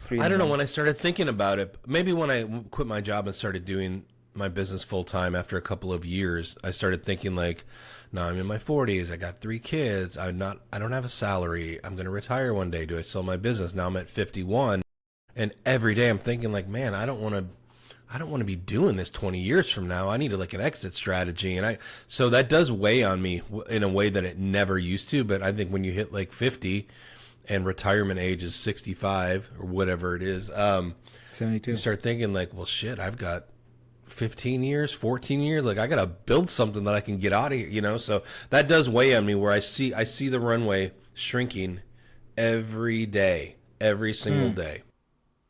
3 I and don't know, 1. when I started thinking about it, maybe when I quit my job and started doing my business full time after a couple of years, I started thinking like, now I'm in my 40s, I got 3 kids, I don't have a salary, I'm going to retire one day, do I sell my business? Now I'm at 51, and every day I'm thinking like, man, I don't want to be doing this 20 years from now. I need like an exit strategy. So that does weigh on me in a way that it never used to. But I think when you hit like 50 and retirement age is 65 or whatever it is, you 72. start thinking like, well, shit, I've got 15 years, 14 years. Like I got to build something that I can get out of here, you know? So that does weigh on me where I see the runway shrinking every day, every single Mm, day.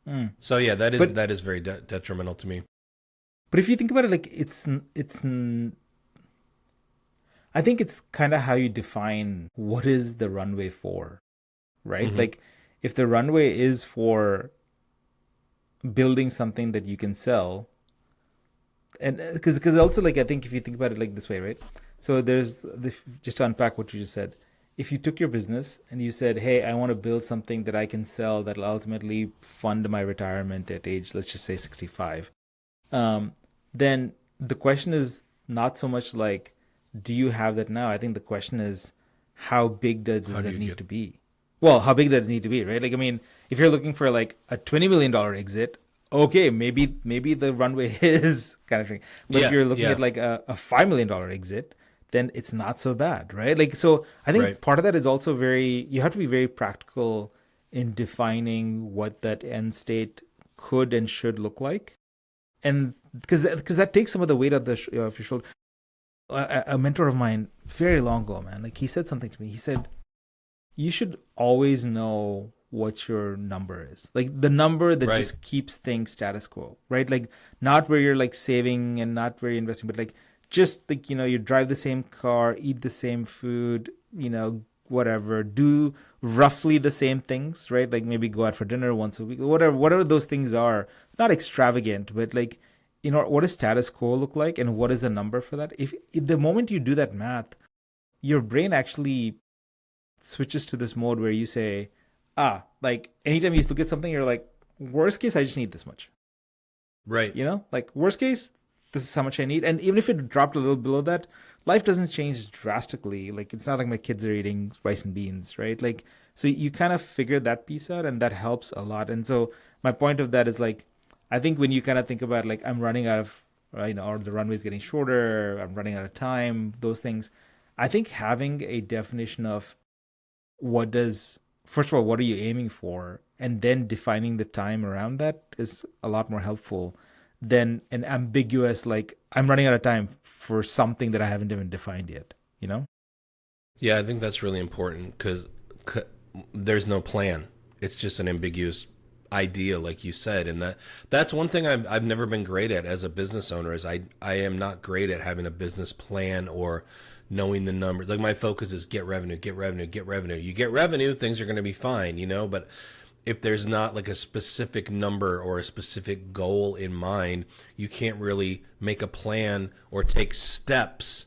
mm. So yeah, But that is very detrimental to me. but if you think about it, like I think it's kind of how you define what is the runway for, right? Hmm. Like if the runway is for building something that you can sell, and because also like I think if you think about it like this way, right? So just to unpack what you just said, if you took your business and you said, hey, I want to build something that I can sell that'll ultimately fund my retirement at age, let's just say 65, um, then the question is not so much like, do you have that now? I think the question is, how big How does do it you need get? to be? Well, how big does it need to be, right? Like, I mean, if you're looking for like a $20 million exit, okay, maybe the runway is kind of thing. But if Yeah, you're looking at yeah, like a $5 million exit, then it's not so bad, right? Like, so I right. think part of that is also you have to be very practical in defining what that end state could and should look like, and because that takes some of the weight off your shoulder. A mentor of mine very long ago, man, like he said something to me. He said you should always know what your number is, like the number that Right. just keeps things status quo, right? Like not where you're like saving and not where you're investing, but like just like you drive the same car, eat the same food, whatever, do roughly the same things, right? Like maybe go out for dinner once a week, whatever those things are. Not extravagant, but like what does status quo look like, and what is the number for that? If the moment you do that math, your brain actually switches to this mode where you say, like anytime you look at something, you're like, worst case, I just need this much. Right. Like worst case, this is how much I need. And even if it dropped a little below that, life doesn't change drastically. Like it's not like my kids are eating rice and beans, right? Like, so you kind of figure that piece out, and that helps a lot. And so my point of that is like, I think when you kind of think about like, I'm running out of, or the runway is getting shorter, I'm running out of time, those things, I think having a definition of what does first of all, what are you aiming for, and then defining the time around that is a lot more helpful than an ambiguous like, I'm running out of time for something that I haven't even defined yet. Yeah, I think that's really important because there's no plan. It's just an ambiguous idea, like you said, and that's one thing I've never been great at as a business owner. Is I am not great at having a business plan or knowing the numbers. Like my focus is get revenue, get revenue, get revenue. You get revenue, things are going to be fine, you know. But if there's not like a specific number or a specific goal in mind, you can't really make a plan or take steps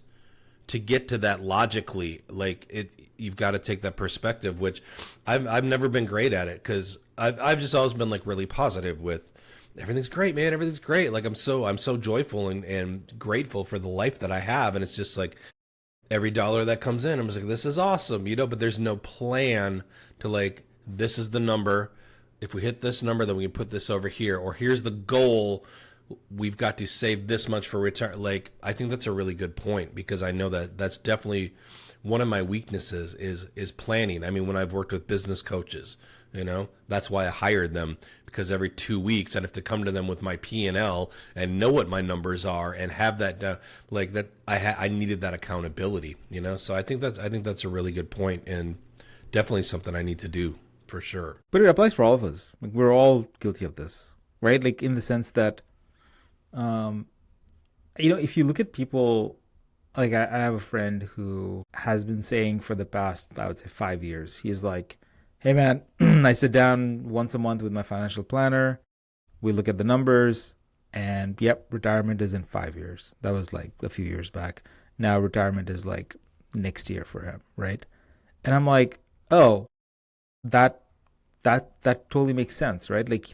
to get to that logically. Like you've got to take that perspective, which I've never been great at it because I've just always been like really positive with everything's great, man, everything's great. Like I'm so joyful and grateful for the life that I have, and it's just like every dollar that comes in, I'm just like, this is awesome, you know. But there's no plan to like, this is the number. If we hit this number, then we can put this over here, or here's the goal. We've got to save this much for retire. Like, I think that's a really good point because I know that that's definitely one of my weaknesses is planning. I mean, when I've worked with business coaches, you know, that's why I hired them, because every 2 weeks I'd have to come to them with my P&L and know what my numbers are and have that like that. I needed that accountability, you know. So I think that's a really good point and definitely something I need to do for sure. But it applies for all of us. Like we're all guilty of this, right? Like in the sense that um if you look at people, like I have a friend who has been saying for the past, I would say, 5 years, he's like, hey man, I sit down once a month with my financial planner, we look at the numbers, and yep, retirement is in 5 years. That was like a few years back. Now retirement is like next year for him, right? And I'm like, oh, that that totally makes sense, right? Like